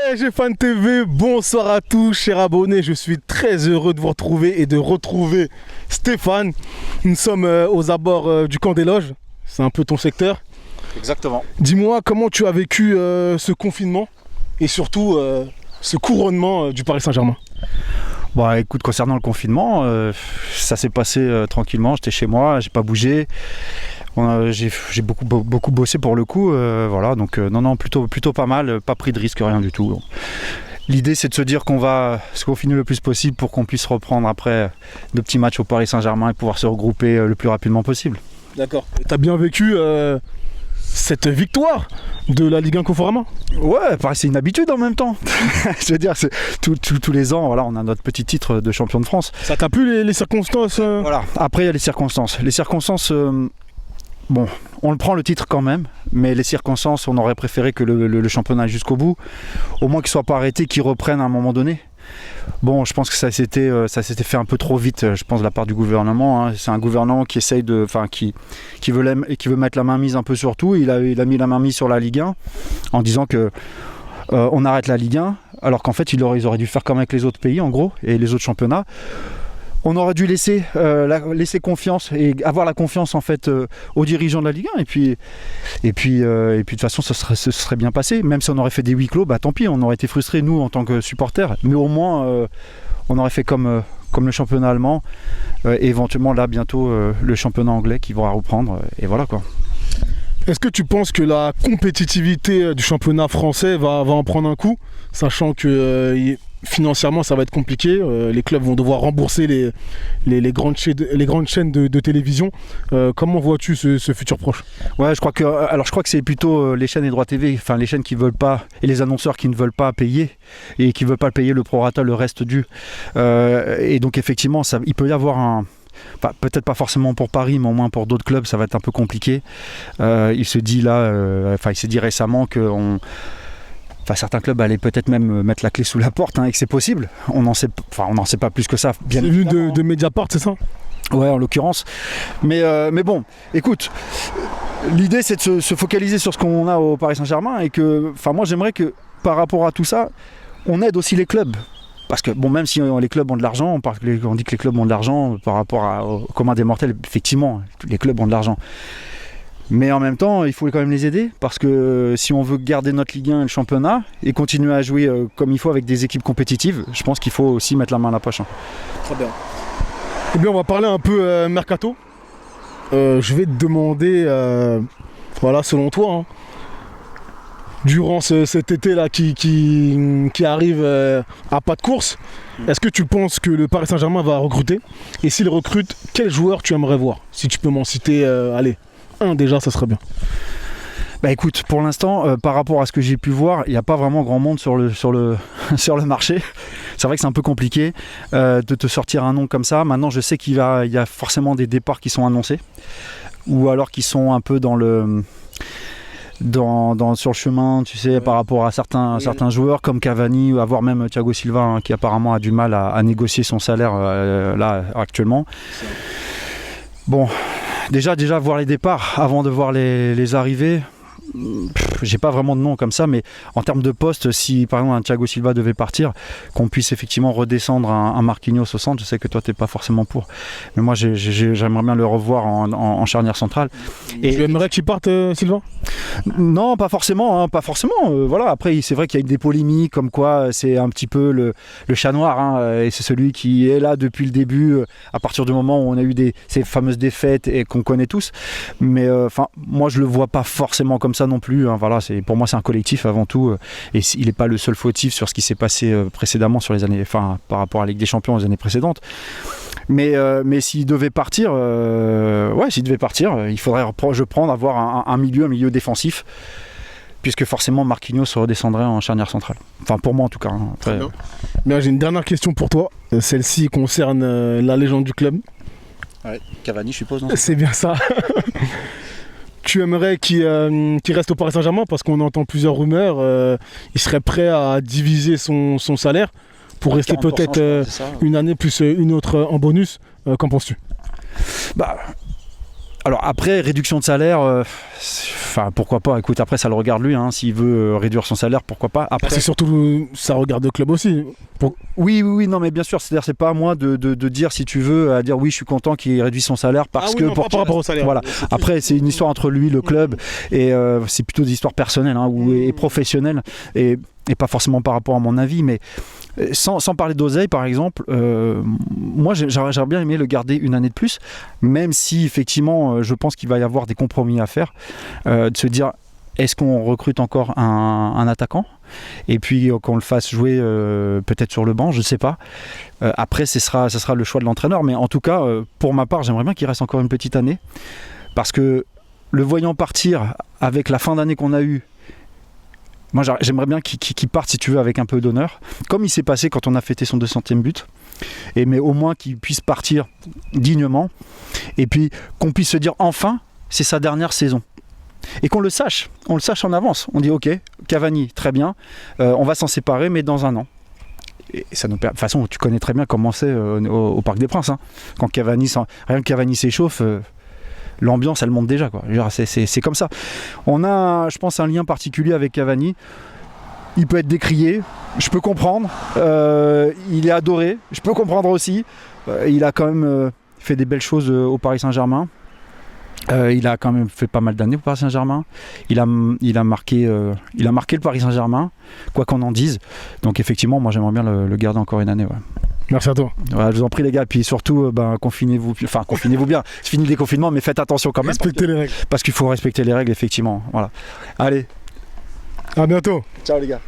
PSG Fan TV, bonsoir à tous chers abonnés, je suis très heureux de vous retrouver et de retrouver Stéphane. Nous sommes aux abords du camp des loges, c'est un peu ton secteur. Exactement. Dis-moi comment tu as vécu ce confinement et surtout ce couronnement du Paris Saint-Germain. Bon, écoute, concernant le confinement, ça s'est passé tranquillement, j'étais chez moi, j'ai pas bougé. J'ai beaucoup bossé pour le coup, voilà, donc non, plutôt pas mal, pas pris de risque, rien du tout. L'idée c'est de se dire qu'on va se confiner le plus possible pour qu'on puisse reprendre après de petits matchs au Paris Saint-Germain et pouvoir se regrouper le plus rapidement possible. D'accord. Tu as bien vécu cette victoire de la Ligue 1 Conforama? Ouais, pareil, c'est une habitude en même temps. Je veux dire, tous les ans, voilà, on a notre petit titre de champion de France. Ça t'a plu les circonstances Voilà, après il y a les circonstances. Bon, on le prend le titre quand même, mais les circonstances, on aurait préféré que le championnat aille jusqu'au bout, au moins qu'il ne soit pas arrêté, qu'il reprenne à un moment donné. Bon, je pense que ça s'était fait un peu trop vite, je pense, de la part du gouvernement. Hein. C'est un gouvernement qui essaye qui veut mettre la main mise un peu sur tout. Il a mis la main mise sur la Ligue 1 en disant que on arrête la Ligue 1, alors qu'en fait ils auraient dû faire comme avec les autres pays en gros et les autres championnats. On aurait dû laisser confiance et avoir la confiance en fait aux dirigeants de la Ligue 1 et puis de toute façon ce serait bien passé. Même si on aurait fait des huis clos, bah tant pis, on aurait été frustrés nous en tant que supporters, mais au moins on aurait fait comme le championnat allemand et éventuellement là bientôt le championnat anglais qui va reprendre et voilà quoi. Est-ce que tu penses que la compétitivité du championnat français va en prendre un coup, sachant que financièrement ça va être compliqué, les clubs vont devoir rembourser les grandes chaînes de télévision. Comment vois-tu ce futur proche? Ouais, je crois que c'est plutôt les chaînes et droits TV, enfin les chaînes qui veulent pas et les annonceurs qui ne veulent pas payer et qui veulent pas payer le prorata, le reste dû. Et donc effectivement, il peut y avoir peut-être pas forcément pour Paris, mais au moins pour d'autres clubs, ça va être un peu compliqué. Il s'est dit récemment que certains clubs allaient peut-être même mettre la clé sous la porte, hein, et que c'est possible. On n'en sait pas plus que ça. C'est venu de Mediapart, c'est ça? Ouais, en l'occurrence. Mais bon, écoute, l'idée c'est de se focaliser sur ce qu'on a au Paris Saint-Germain et que, moi j'aimerais que par rapport à tout ça, on aide aussi les clubs. Parce que bon, même si les clubs ont de l'argent, on dit que les clubs ont de l'argent par rapport au commun des mortels, effectivement, les clubs ont de l'argent. Mais en même temps, il faut quand même les aider, parce que si on veut garder notre Ligue 1 et le championnat, et continuer à jouer comme il faut avec des équipes compétitives, je pense qu'il faut aussi mettre la main à la poche. Hein. Très bien. Eh bien, on va parler un peu mercato. Je vais te demander, selon toi, hein, durant cet été-là qui arrive à pas de course, est-ce que tu penses que le Paris Saint-Germain va recruter? Et s'il recrute, quel joueur tu aimerais voir? Si tu peux m'en citer, un déjà, ça serait bien. Bah écoute, pour l'instant, par rapport à ce que j'ai pu voir, il n'y a pas vraiment grand monde sur le marché. C'est vrai que c'est un peu compliqué de te sortir un nom comme ça. Maintenant, je sais qu'il y a forcément des départs qui sont annoncés, ou alors qui sont un peu sur le chemin, tu sais, par rapport à certains joueurs comme Cavani, ou voire même Thiago Silva, hein, qui apparemment a du mal à négocier son salaire là actuellement. Bon, déjà voir les départs avant de voir les arrivées. J'ai pas vraiment de nom comme ça, mais en termes de poste, si par exemple un Thiago Silva devait partir, qu'on puisse effectivement redescendre un Marquinhos au centre, je sais que toi t'es pas forcément pour, mais moi j'aimerais bien le revoir en charnière centrale. Et tu aimerais qu'il parte, Silva? Non, pas forcément, hein, voilà. Après c'est vrai qu'il y a eu des polémiques comme quoi c'est un petit peu le chat noir, hein, et c'est celui qui est là depuis le début, à partir du moment où on a eu ces fameuses défaites et qu'on connaît tous, mais moi je le vois pas forcément comme ça non plus, hein, voilà, pour moi c'est un collectif avant tout, et il n'est pas le seul fautif sur ce qui s'est passé précédemment sur les années, par rapport à la Ligue des Champions aux années précédentes. Mais s'il devait partir, il faudrait avoir un milieu défensif, puisque forcément Marquinhos redescendrait en charnière centrale. Enfin pour moi en tout cas. Hein. Après, Bien, j'ai une dernière question pour toi. Celle-ci concerne la légende du club. Ouais, Cavani je suppose, non? C'est bien ça. Tu aimerais qu'il reste au Paris Saint-Germain parce qu'on entend plusieurs rumeurs. Il serait prêt à diviser son salaire pour rester peut-être une année plus une autre en bonus. Qu'en penses-tu? Alors après, réduction de salaire, Enfin, pourquoi pas. Écoute, après, ça le regarde lui. Hein. S'il veut réduire son salaire, pourquoi pas. Après, C'est surtout, ça regarde le club aussi. oui, non, mais bien sûr. C'est-à-dire, c'est pas à moi de dire, si tu veux, à dire oui, je suis content qu'il réduise son salaire parce que non, pas par rapport au salaire. Voilà. Après, c'est une histoire entre lui, le club, et c'est plutôt des histoires personnelles hein, et professionnelles, et pas forcément par rapport à mon avis, mais sans parler d'oseille, par exemple, moi j'aurais bien aimé le garder une année de plus, même si effectivement je pense qu'il va y avoir des compromis à faire, de se dire est-ce qu'on recrute encore un attaquant et puis qu'on le fasse jouer peut-être sur le banc, je ne sais pas. Après ce sera le choix de l'entraîneur, mais en tout cas pour ma part j'aimerais bien qu'il reste encore une petite année, parce que le voyant partir avec la fin d'année qu'on a eue, moi j'aimerais bien qu'il parte, si tu veux, avec un peu d'honneur, comme il s'est passé quand on a fêté son 200e but, mais au moins qu'il puisse partir dignement, et puis qu'on puisse se dire enfin c'est sa dernière saison, et qu'on le sache en avance. On dit ok, Cavani très bien, on va s'en séparer mais dans un an. Et ça nous de toute façon tu connais très bien comment c'est au Parc des Princes, hein. Quand rien que Cavani s'échauffe, l'ambiance elle monte déjà, quoi. C'est comme ça. On a, je pense, un lien particulier avec Cavani. Il peut être décrié, je peux comprendre. Il est adoré, je peux comprendre aussi. Il a quand même fait des belles choses au Paris Saint-Germain. Il a quand même fait pas mal d'années au Paris Saint-Germain. Il a marqué le Paris Saint-Germain, quoi qu'on en dise. Donc effectivement, moi j'aimerais bien le garder encore une année. Ouais. Merci à toi. Voilà, je vous en prie les gars, puis surtout confinez-vous bien, c'est fini le déconfinement, mais faites attention quand même. Respectez les règles. Parce qu'il faut respecter les règles, effectivement. Voilà. Allez. À bientôt. Ciao les gars.